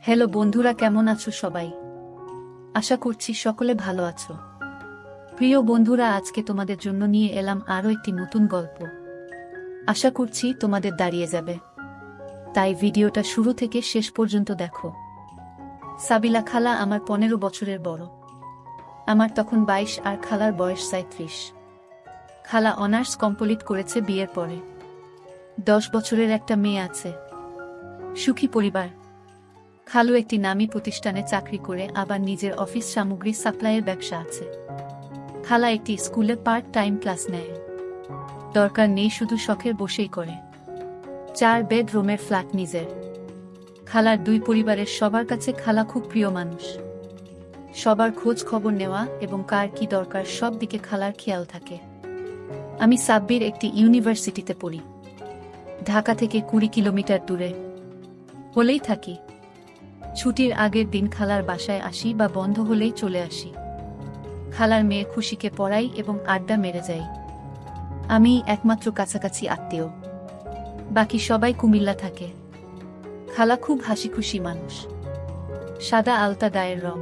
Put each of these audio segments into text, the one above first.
Hello বন্ধুরা, কেমন আছো সবাই? আশা করছি সকলে ভালো আছো। প্রিয় বন্ধুরা, আজকে তোমাদের জন্য নিয়ে এলাম আরও একটি নতুন গল্প। আশা করছি তোমাদের দাঁড়িয়ে যাবে, তাই ভিডিওটা শুরু থেকে শেষ পর্যন্ত দেখো। সাবিলা খালা আমার 15 বছরের বড়। আমার তখন 22 আর খালার বয়স 37। খালা অনার্স কমপ্লিট করেছে বিয়ের পরে। 10 বছরের একটা মেয়ে আছে। সুখী পরিবার। খালু একটি নামী প্রতিষ্ঠানে চাকরি করে আবার নিজের অফিস সামগ্রী সাপ্লাইয়ের ব্যবসা আছে। খালা একটি স্কুলে পার্ট টাইম ক্লাস নেয়। দরকার নেই, শুধু শখের বসেই করে। 4 বেডরুমের ফ্ল্যাট নিজের। খালার 2 পরিবারের সবার কাছে খালা খুব প্রিয় মানুষ। সবার খোঁজ খবর নেওয়া এবং কার কি দরকার সব দিকে খালার খেয়াল থাকে। আমি সাব্বির একটি ইউনিভার্সিটিতে পড়ি, ঢাকা থেকে 20 কিলোমিটার দূরে। হলেই থাকি। ছুটির আগের দিন খালার বাসায় আসি বা বন্ধ হলেই চলে আসি। খালার মেয়ে খুশিকে পড়াই এবং আড্ডা মেরে যাই। আমি একমাত্র কাছাকাছি আত্মীয়, বাকি সবাই কুমিল্লা থাকে। খালা খুব হাসিখুশি মানুষ। সাদা আলতা গায়ের রং,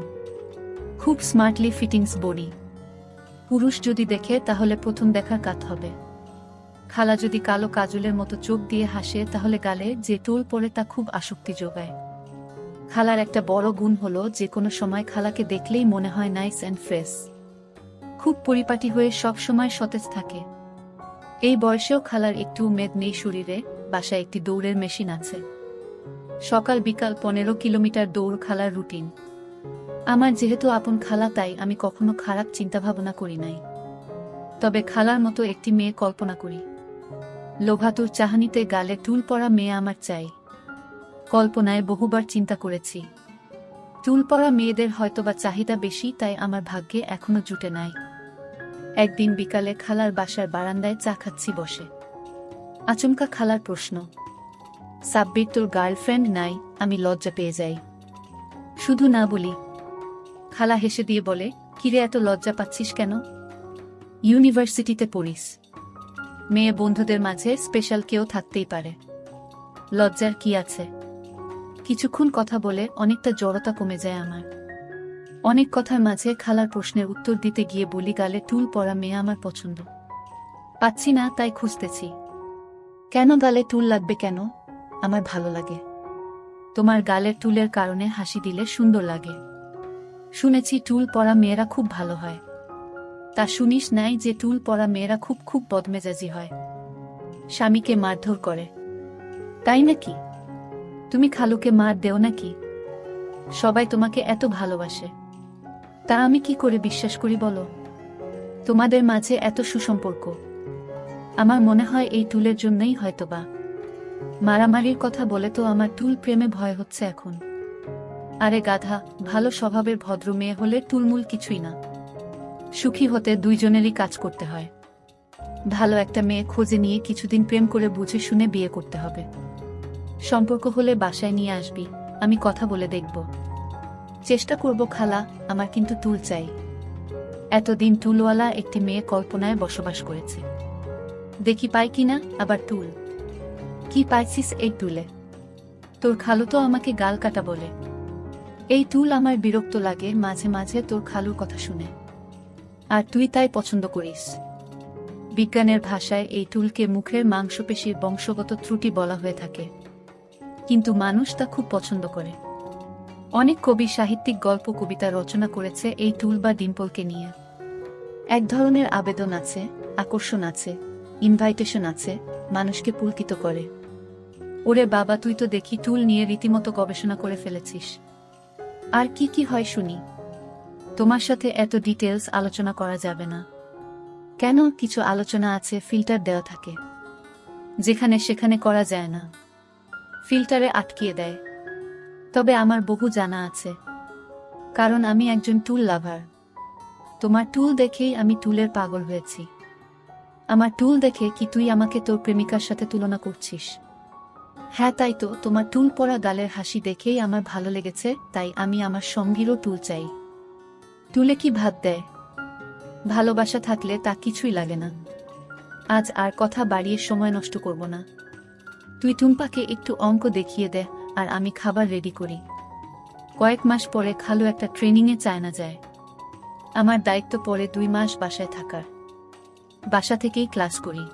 খুব স্মার্টলি ফিটিংস বডি। পুরুষ যদি দেখে তাহলে প্রথম দেখার কাত হবে। খালা যদি কালো কাজলের মতো চোখ দিয়ে হাসে তাহলে গালে যে টোল পড়ে তা খুব আসক্তি যোগায়। খালার একটা বড় গুণ হলো যে কোনো সময় খালাকে দেখলেই মনে হয় নাইস অ্যান্ড ফ্রেশ। খুব পরিপাটি হয়ে সব সময় সতেজ থাকে। এই বয়সেও খালার একটু মেদ নেই শরীরে। বাসায় একটি দৌড়ের মেশিন আছে। সকাল বিকাল 15 কিলোমিটার দৌড় খালার রুটিন। আমার যেহেতু আপন খালা, তাই আমি কখনো খারাপ চিন্তাভাবনা করি নাই। তবে খালার মতো একটি মেয়ে কল্পনা করি। লোভাতুর চাহানিতে গালে টুল পরা মেয়ে আমার চাই। কল্পনায় বহুবার চিন্তা করেছি। চুল পরা মেয়েদের হয়তোবা চাহিদা বেশি, তাই আমার ভাগ্যে এখনো জুটে নাই। একদিন বিকালে খালার বাসার বারান্দায় চা খাচ্ছি বসে। আচমকা খালার প্রশ্ন, সাব্বির তোর গার্লফ্রেন্ড নাই? আমি লজ্জা পেয়ে যাই। শুধু না বলি। খালা হেসে দিয়ে বলে, কিরে এত লজ্জা পাচ্ছিস কেন? ইউনিভার্সিটিতে পড়িস। মেয়ে বন্ধুদের মাঝে স্পেশাল কেউ থাকতেই পারে। লজ্জার কি আছে? কিছুক্ষণ কথা বলে অনেকটা জড়তা কমে যায় আমার। অনেক কথার মাঝে খালার প্রশ্নের উত্তর দিতে গিয়ে বলি, গালে টুল পরা মেয়ে আমার পছন্দ। পাচ্ছি না, তাই খুঁজতেছি। কেন গালে টুল লাগবে কেন? আমার ভালো লাগে। তোমার গালের টুলের কারণে হাসি দিলে সুন্দর লাগে। শুনেছি টুল পরা মেয়েরা খুব ভালো হয়। তা শুনিস নাই যে টুল পরা মেয়েরা খুব খুব বদমেজাজি হয়, স্বামীকে মারধর করে? তাই নাকি? তুমি খালুকে মার দেও নাকি? সবাই তোমাকে এত ভালোবাসে, তা আমি কি করে বিশ্বাস করি বলো? তোমাদের মাঝে এত সুসম্পর্ক। আমার মনে হয় এই টুলের জন্যই হয়তোবা। মারামারির কথা বলে তো আমার টুল প্রেমে ভয় হচ্ছে এখন। আরে গাধা, ভালো স্বভাবের ভদ্র মেয়ে হলে টুলমুল কিছুই না। সুখী হতে দুইজনেরই কাজ করতে হয়। ভালো একটা মেয়ে খোঁজে নিয়ে কিছুদিন প্রেম করে বুঝে শুনে বিয়ে করতে হবে। সম্পর্ক হলে বাসায় নিয়ে আসবি, আমি কথা বলে দেখব। চেষ্টা করব খালা, আমার কিন্তু টুল চাই। এতদিন টুলওয়ালা একটি মেয়ে কল্পনায় বসবাস করেছে। দেখি পাই কিনা আবার টুল। কি পাইছিস এই টুলে? তোর খালু তো আমাকে গাল কাটা বলে। এই টুল আমার বিরক্ত লাগে মাঝে মাঝে তোর খালুর কথা শুনে। আর তুই তাই পছন্দ করিস। বিজ্ঞানের ভাষায় এই টুলকে মুখের মাংসপেশির বংশগত ত্রুটি বলা হয়ে থাকে, কিন্তু মানুষ তা খুব পছন্দ করে। অনেক কবি সাহিত্যিক গল্প কবিতা রচনা করেছে এই টুল বা ডিম্পলকে নিয়ে। এক ধরনের আবেদন আছে, আকর্ষণ আছে, ইনভাইটেশন আছে, মানুষকে পুলকিত করে। ওরে বাবা, তুই তো দেখি টুল নিয়ে রীতিমতো গবেষণা করে ফেলেছিস। আর কি কি হয় শুনি? তোমার সাথে এত ডিটেলস আলোচনা করা যাবে না। কেন? কিছু আলোচনা আছে ফিল্টার দেওয়া থাকে, যেখানে সেখানে করা যায় না। ফিল্টারে আটকিয়ে দেয়। তবে আমার বহু জানা আছে, কারণ আমি একজন টুল লাভার। তোমার টুল দেখেই আমি টুলের পাগল হয়েছি। আমার টুল দেখে কি তুই আমাকে তোর প্রেমিকার সাথে তুলনা করছিস? হ্যাঁ তাই তো, তোমার টুল পরা গালের হাসি দেখেই আমার ভালো লেগেছে, তাই আমি আমার সঙ্গীরও টুল চাই। টুলে কি ভাত দেয়? ভালোবাসা থাকলে তা কিছুই লাগে না। আজ আর কথা বাড়িয়ে সময় নষ্ট করব না। তুই টুম্পাকে একটু অঙ্ক দেখিয়ে দে, আর আমি খাবার রেডি করি। কয়েক মাস পরে খালু একটা ট্রেনিংয়ে চায়না যায়। আমার দায়িত্ব পড়ে 2 মাস বাসায় থাকার। বাসা থেকেই ক্লাস করি।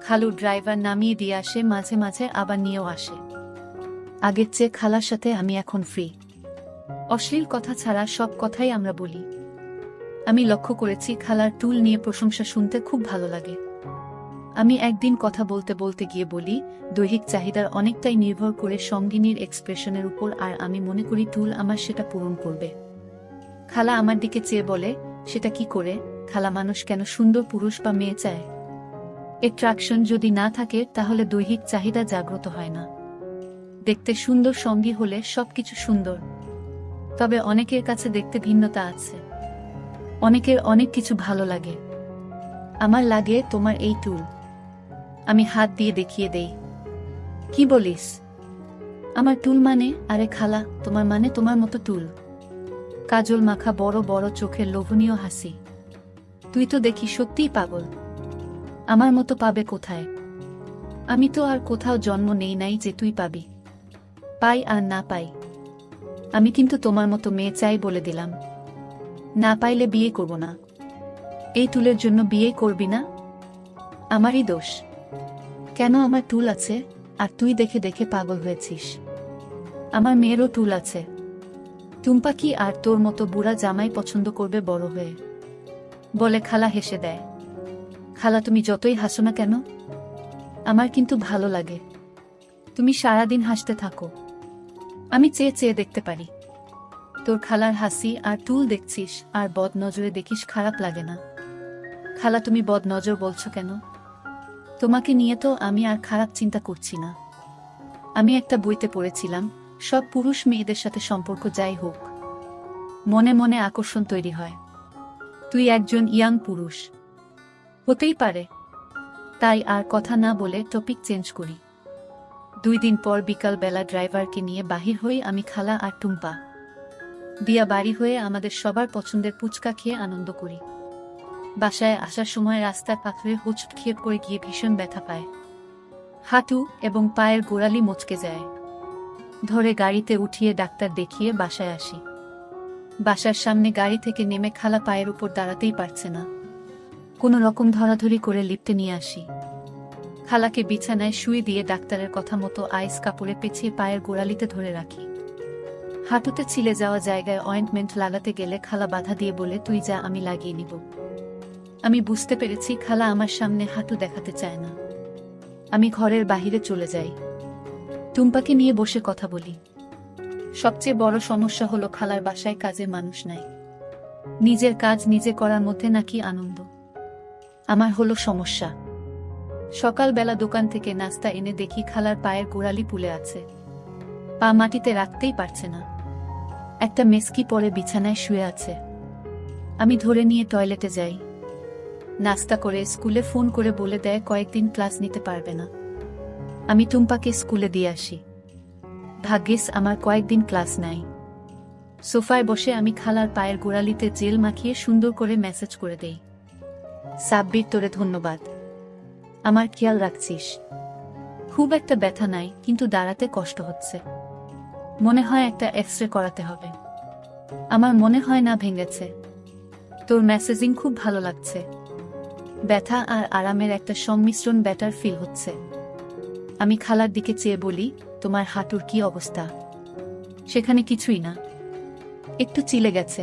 খালু ড্রাইভার নামিয়ে দিয়ে আসে, মাঝে মাঝে আবার নিয়েও আসে। আগের চেয়ে খালার সাথে আমি এখন ফ্রি। অশ্লীল কথা ছাড়া সব কথাই আমরা বলি। আমি লক্ষ্য করেছি খালার টুল নিয়ে প্রশংসা শুনতে খুব ভালো লাগে। আমি একদিন কথা বলতে বলতে গিয়ে বলি, দৈহিক চাহিদার অনেকটাই নির্ভর করে সঙ্গিনীর এক্সপ্রেশনের উপর, আর আমি মনে করি টুল আমার সেটা পূরণ করবে। খালা আমার দিকে চেয়ে বলে, সেটা কি করে? খালা, মানুষ কেন সুন্দর পুরুষ বা মেয়ে চায়? অ্যাট্রাকশন যদি না থাকে তাহলে দৈহিক চাহিদা জাগ্রত হয় না। দেখতে সুন্দর সঙ্গী হলে সবকিছু সুন্দর। তবে অনেকের কাছে দেখতে ভিন্নতা আছে। অনেকের অনেক কিছু ভালো লাগে। আমার লাগে তোমার এই টুল। আমি হাত দিয়ে দেখিয়ে দেই। কি বলিস? আমার টুল মানে? আরে খালা, তোমার মানে তোমার মতো টুল। কাজল মাখা বড় বড় চোখের লোভনীয় হাসি। তুই তো দেখি সত্যিই পাগল। আমার মতো পাবে কোথায়? আমি তো আর কোথাও জন্ম নেই নাই যে তুই পাবি। পাই আর না পাই, আমি কিন্তু তোমার মতো মেয়ে চাই বলে দিলাম। না পাইলে বিয়ে করব না। এই টুলের জন্য বিয়ে করবি না? আমারই দোষ। কেন? আমার টুল আছে, আর তুই দেখে দেখে পাগল হয়েছিস। আমার মেয়েরও টুল আছে। টুম্পা কি আর তোর মতো বুড়া জামাই পছন্দ করবে বড় হয়ে? বলে খালা হেসে দেয়। খালা, তুমি যতই হাসো না কেন, আমার কিন্তু ভালো লাগে। তুমি সারাদিন হাসতে থাকো, আমি চেয়ে চেয়ে দেখতে পারি। তোর খালার হাসি আর টুল দেখছিস আর বদ নজরে দেখিস, খারাপ লাগে না? খালা, তুমি বদ নজর বলছো কেন? তোমাকে নিয়ে তো আমি আর খারাপ চিন্তা করছি না। আমি একটা বইতে পড়েছিলাম, সব পুরুষ মেয়েদের সাথে সম্পর্ক যাই হোক, মনে মনে আকর্ষণ তৈরি হয়। তুই একজন ইয়াং পুরুষ, হতেই পারে। তাই আর কথা না বলে টপিক চেঞ্জ করি। 2 দিন পর বিকাল বেলা ড্রাইভারকে নিয়ে বাহির হই আমি, খালা আর টুম্পা। দিয়া বাড়ি হয়ে আমাদের সবার পছন্দের পুচকা খেয়ে আনন্দ করি। বাসায় আসার সময় রাস্তার পাথরে হোঁচট খেয়ে পড়ে গিয়ে ভীষণ ব্যথা পায়। হাঁটু এবং পায়ের গোড়ালি মচকে যায়। ধরে গাড়িতে উঠিয়ে ডাক্তার দেখিয়ে বাসায় আসি। বাসার সামনে গাড়ি থেকে নেমে খালা পায়ের উপর দাঁড়াতেই পারছে না। কোনো রকম ধরাধরি করে লিফটে নিয়ে আসি। খালাকে বিছানায় শুয়ে দিয়ে ডাক্তারের কথা মতো আইস কাপড়ে পেঁচিয়ে পায়ের গোড়ালিতে ধরে রাখি। হাঁটুতে ছিলে যাওয়া জায়গায় অয়েন্টমেন্ট লাগাতে গেলে খালা বাধা দিয়ে বলে, তুই যা, আমি লাগিয়ে নিব। আমি বুঝতে পেরেছি খালা আমার সামনে হাঁটু দেখাতে চায় না। আমি ঘরের বাহিরে চলে যাই। টুম্পাকে নিয়ে বসে কথা বলি। সবচেয়ে বড় সমস্যা হলো খালার বাসায় কাজের মানুষ নাই। নিজের কাজ নিজে করার মধ্যে নাকি আনন্দ। আমার হলো সমস্যা। সকালবেলা দোকান থেকে নাস্তা এনে দেখি খালার পায়ের গোড়ালি পুলে আছে। পা মাটিতে রাখতেই পারছে না। একটা মেস্কি পরে বিছানায় শুয়ে আছে। আমি ধরে নিয়ে টয়লেটে যাই। নাস্তা করে স্কুলে ফোন করে বলে দেয় কয়েকদিন ক্লাস নিতে পারবে না। আমি টুম্পাকে স্কুলে দিয়ে আসি। ভাগ্যিস আমার কয়েকদিন ক্লাস নাই। সোফায় বসে আমি খালার পায়ের গোড়ালিতে জেল মাখিয়ে সুন্দর করে মেসেজ করে দেই, সাব্বির, তোরে ধন্যবাদ, আমার খেয়াল রাখছিস। খুব একটা ব্যথা নাই, কিন্তু দাঁড়াতে কষ্ট হচ্ছে। মনে হয় একটা এক্সরে করাতে হবে। আমার মনে হয় না ভেঙেছে। তোর মেসেজিং খুব ভালো লাগছে। ব্যথা আর আরামের একটা সংমিশ্রণ, বেটার ফিল হচ্ছে। আমি খালার দিকে চেয়ে বলি, তোমার হাঁটুর কি অবস্থা? সেখানে কিছুই না, একটু চিলে গেছে।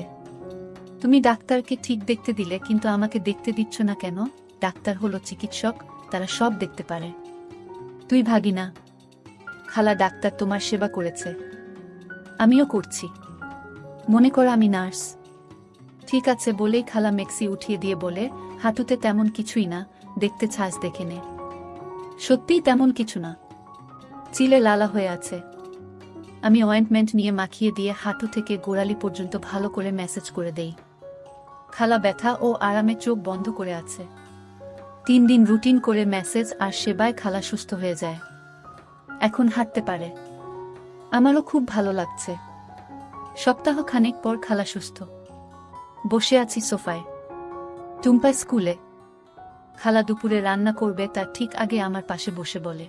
তুমি ডাক্তারকে ঠিক দেখতে দিলে, কিন্তু আমাকে দেখতে দিচ্ছ না কেন? ডাক্তার হলো চিকিৎসক, তারা সব দেখতে পারে। তুই ভাগি না। খালা, ডাক্তার তোমার সেবা করেছে, আমিও করছি। মনে করো আমি নার্স। ঠিক আছে বলেই খালা মেক্সি উঠিয়ে দিয়ে বলে, হাঁটুতে তেমন কিছুই না, দেখতে ছাঁচ দেখে নে। সত্যিই তেমন কিছু না, চিলে লালা হয়ে আছে। আমি অয়েন্টমেন্ট নিয়ে মাখিয়ে দিয়ে হাঁটু থেকে গোড়ালি পর্যন্ত ভালো করে ম্যাসেজ করে দেই। খালা ব্যথা ও আরামে চোখ বন্ধ করে আছে। 3 দিন রুটিন করে ম্যাসেজ আর সেবায় খালা সুস্থ হয়ে যায়। এখন হাঁটতে পারে। আমারও খুব ভালো লাগছে। সপ্তাহ খানেক পর খালা সুস্থ। বসে আছি সোফায়। টুম্পা স্কুলে। খালা দুপুরে রান্না করবে তার ঠিক আগে আমার পাশে বসে বলে,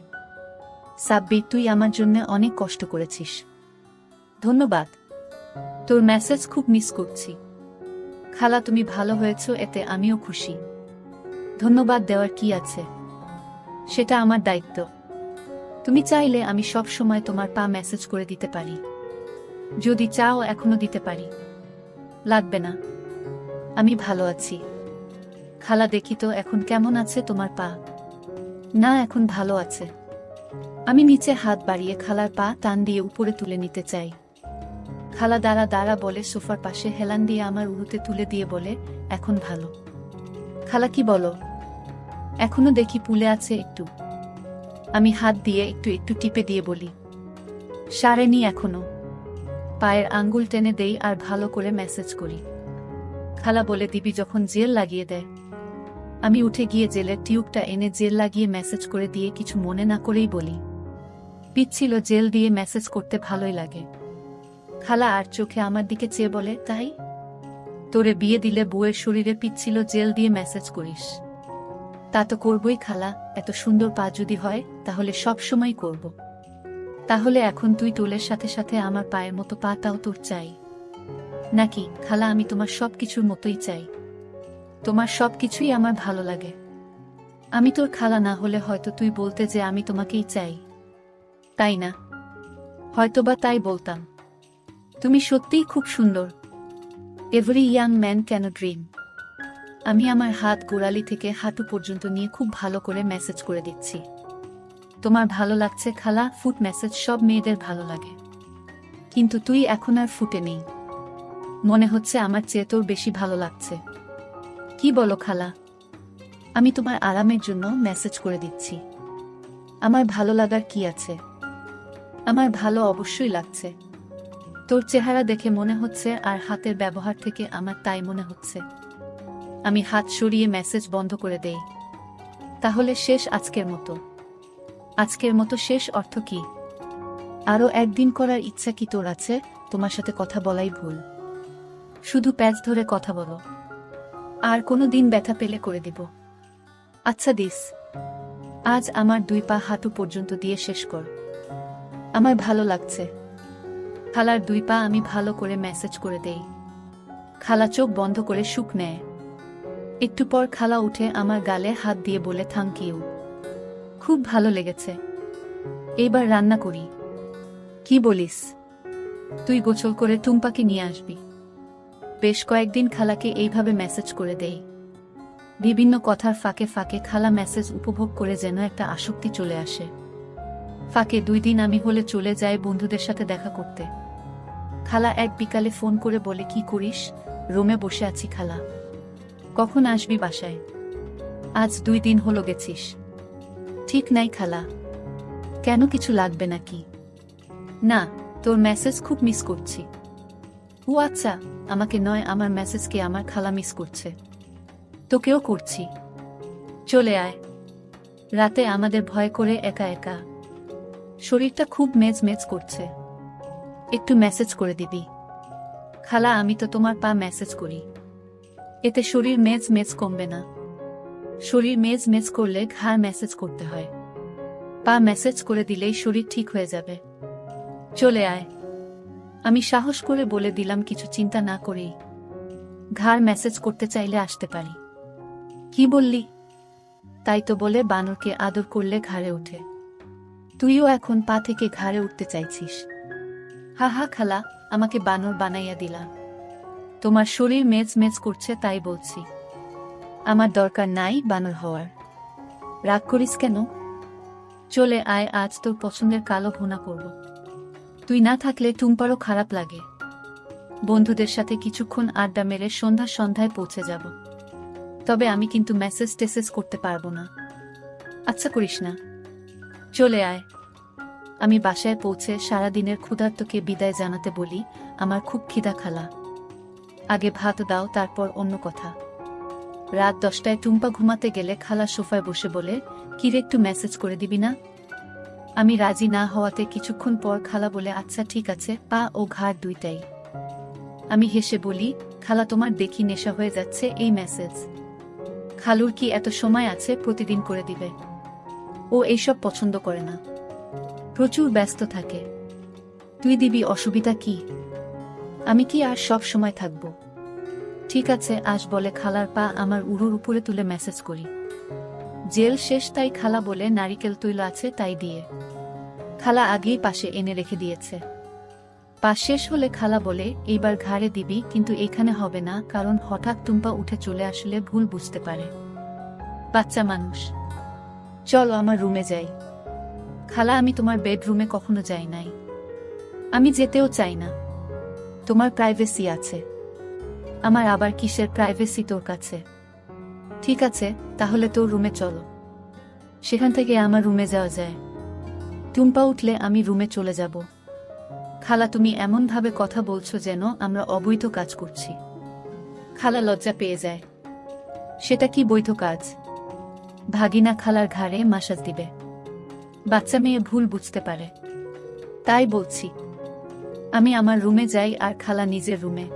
সাব্বির, তুই আমার জন্য অনেক কষ্ট করেছিস। ধন্যবাদ। তোর মেসেজ খুব মিস করছি। খালা তুমি ভালো হয়েছো এতে আমিও খুশি। ধন্যবাদ দেওয়ার কি আছে, সেটা আমার দায়িত্ব। তুমি চাইলে আমি সব সময় তোমার পা মেসেজ করে দিতে পারি। যদি চাও এখনো দিতে পারি। লাগবে না, আমি ভালো আছি। খালা দেখি তো এখন কেমন আছে তোমার পা। না এখন ভালো আছে। আমি নিচে হাত বাড়িয়ে খালার পা টান দিয়ে উপরে তুলে নিতে চাই। খালা দাঁড়া দাঁড়া বলে সোফার পাশে হেলান দিয়ে আমার উরুতে তুলে দিয়ে বলে, এখন ভালো। খালা কি বলো? এখনো দেখি ফুলে আছে একটু। আমি হাত দিয়ে একটু একটু টিপে দিয়ে বলি, সারেনি এখনো। পায়ের আঙ্গুল টেনে দেই আর ভালো করে মেসেজ করি। খালা বলে দিবি যখন জেল লাগিয়ে দেয়। আমি উঠে গিয়ে জেলের টিউবটা এনে জেল লাগিয়ে মেসেজ করে দিয়ে কিছু মনে না করেই বলি, পিচ্ছিল জেল দিয়ে মেসেজ করতে ভালোই লাগে। খালা আর চোখে আমার দিকে চেয়ে বলে, তাই? তোরে বিয়ে দিলে বউয়ের শরীরে পিচ্ছিল জেল দিয়ে মেসেজ করিস? তা তো করবই খালা, এত সুন্দর পা যদি হয় তাহলে সব সময় করব। তাহলে এখন তুই টোলের সাথে সাথে আমার পায়ের মতো পাটাও তোর চাই নাকি? খালা আমি তোমার সব কিছুর মতোই চাই। তোমার সব কিছুই আমার ভালো লাগে। আমি তোর খালা না হলে হয়তো তুই বলতে যে আমি তোমাকেই চাই, তাই না? হয়তোবা তাই বলতাম। তুমি সত্যিই খুব সুন্দর। Every young man can dream. আমি আমার হাত গোড়ালি থেকে হাঁটু পর্যন্ত নিয়ে খুব ভালো করে মেসেজ করে দিচ্ছি। তোমার ভালো লাগছে খালা? ফুট মেসেজ সব মেয়েদের ভালো লাগে, কিন্তু তুই এখন আর ফুটে নেই। মনে হচ্ছে আমার চেয়ে তোর বেশি ভালো লাগছে। কি বলো খালা? আমি তোমার আরামের জন্য মেসেজ করে দিচ্ছি। আমার ভালো লাগার কি আছে? আমার ভালো অবশ্যই লাগছে। তোর চেহারা দেখে মনে হচ্ছে আর হাতের ব্যবহার থেকে আমার তাই মনে হচ্ছে। আমি হাত সরিয়ে মেসেজ বন্ধ করে দেই। তাহলে শেষ আজকের মতো? আজকের মতো শেষ অর্থ কি? আরও একদিন করার ইচ্ছা কি তোর আছে? তোমার সাথে কথা বলাই ভুল। শুধু প্যাচ ধরে কথা বলো। আর কোনো দিন ব্যথা পেলে করে দিব। আচ্ছা দিস। আজ আমার 2 পা হাঁটু পর্যন্ত দিয়ে শেষ কর। আমার ভালো লাগছে। খালার 2 পা আমি ভালো করে মেসেজ করে দেই। খালা চোখ বন্ধ করে সুখ নেয়। একটু পর খালা উঠে আমার গালে হাত দিয়ে বলে, থ্যাংক ইউ, খুব ভালো লেগেছে। এইবার রান্না করি। কি বলিস? তুই গোসল করে টুম্পাকে নিয়ে আসবি। বেশ কয়েকদিন খালাকে এইভাবে মেসেজ করে দেই। বিভিন্ন কথার ফাঁকে ফাঁকে খালা মেসেজ উপভোগ করে যেন একটা আসক্তি চলে আসে। ফাঁকে 2 দিন আমি হলে চলে যাই বন্ধুদের সাথে দেখা করতে। খালা এক বিকালে ফোন করে বলে, কি করিস? রুমে বসে আছি খালা। কখন আসবি বাসায়? আজ 2 দিন হলো গেছিস। ঠিক নাই খালা। কেন, কিছু লাগবে নাকি? না, তোর মেসেজ খুব মিস করছি। ও আচ্ছা, আমাকে নয়, আমার মেসেজকে আমার খালা মিস করছে। তোকেও করছি। চলে আয়। রাতে আমাদের ভয় করে একা একা। শরীরটা খুব মেজ মেজ করছে। একটু মেসেজ করে দিবি? খালা আমি তো তোমার পা মেসেজ করি। এতে শরীর মেজ মেজ কমবে না। শরীর মেজ মেজ করলে ঘাড় মেসেজ করতে হয়। পা মেসেজ করে দিলেই শরীর ঠিক হয়ে যাবে। চলে আয়। আমি সাহস করে বলে দিলাম, কিছু চিন্তা না করেই। ঘাড় মেসেজ করতে চাইলে আসতে পারি। কি বললি? তাই তো বলে বানরকে আদর করলে ঘাড়ে ওঠে। তুইও এখন পা থেকে ঘাড়ে উঠতে চাইছিস? হা হা খালা, আমাকে বানর বানাইয়া দিলা। তোমার শরীর মেজ মেজ করছে তাই বলছি। আমার দরকার নাই বানর হওয়ার। রাগ করিস কেন? চলে আয়, আজ তোর পছন্দের কালো ভুনা করব। তুই না থাকলে টুম্পারও খারাপ লাগে। বন্ধুদের সাথে কিছুক্ষণ আড্ডা মেরে সন্ধ্যায় পৌঁছে যাব। তবে আমি কিন্তু মেসেজ টেসেজ করতে পারবো না। আচ্ছা করিস না। চলে আয়। আমি বাসায় পৌঁছে সারাদিনের ক্ষুধার্তকে বিদায় জানাতে বলি, আমার খুব খিদা খালা। আগে ভাত দাও, তারপর অন্য কথা। রাত 10টায় টুম্পা ঘুমাতে গেলে খালা সোফায় বসে বলে, কিরে একটু মেসেজ করে দিবি না? আমি রাজি না হওয়াতে কিছুক্ষণ পর খালা বলে, আচ্ছা ঠিক আছে, পা ও ঘাড় 2টাই। আমি হেসে বলি, খালা তোমার দেখি নেশা হয়ে যাচ্ছে এই মেসেজ। খালুর কি এত সময় আছে প্রতিদিন করে দিবে? ও এইসব পছন্দ করে না, প্রচুর ব্যস্ত থাকে। তুই দিবি, অসুবিধা কি? আমি কি আর সব সময় থাকব? ঠিক আছে আজ বলে খালার পা আমার উড়ুর উপরে তুলে মেসেজ করি। জেল শেষ তাই খালা বলে নারিকেল তৈল আছে তাই দিয়ে। খালা আগেই পাশে এনে রেখে দিয়েছে। পা শেষ হলে খালা বলে এইবার ঘাড়ে দিবি, কিন্তু এখানে হবে না, কারণ হঠাৎ টুম্পা উঠে চলে আসলে ভুল বুঝতে পারে। বাচ্চা মানুষ। চলো আমার রুমে যাই। খালা আমি তোমার বেডরুমে কখনো যাই নাই। আমি যেতেও চাই না। তোমার প্রাইভেসি আছে। আমার আবার কিসের প্রাইভেসি তোর কাছে? ঠিক আছে তাহলে তোর রুমে চলো, সেখান থেকে আমার রুমে যাওয়া যায়। টুম্পা উঠলে আমি রুমে চলে যাব। খালা তুমি এমনভাবে কথা বলছো যেন আমরা অবৈধ কাজ করছি। খালা লজ্জা পেয়ে যায়। সেটা কি বৈধ কাজ? ভাগিনা খালার ঘাড়ে মাসাজ দিবে। বাচ্চা মেয়ে ভুল বুঝতে পারে। তাই বলছি। আমি আমার রুমে যাই আর খালা নিজের রুমে।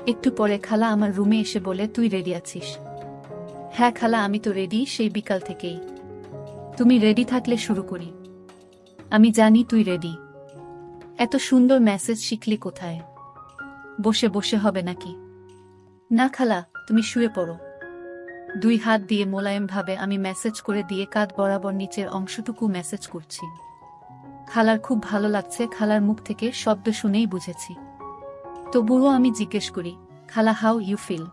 একটু পরে খালা আমার রুমে এসে বলে তুই রেডি আছিস? হ্যাঁ খালা আমি তো রেডি সেই বিকাল থেকেই। তুমি রেডি থাকলে শুরু করি। আমি জানি তুই রেডি। এত সুন্দর মেসেজ শিখলি কোথায়? বসে বসে হবে নাকি? না খালা তুমি শুয়ে পড়ো। দুই হাত দিয়ে মোলায়েমভাবে আমি মেসেজ করে দিয়ে কাঁধ বরাবর নিচের অংশটুকু মেসেজ করছি। খালার খুব ভালো লাগছে, খালার মুখ থেকে শব্দ শুনেই বুঝেছি। তবুও আমি জিজ্ঞেস করি, খালা হাউ ইউ ফিল?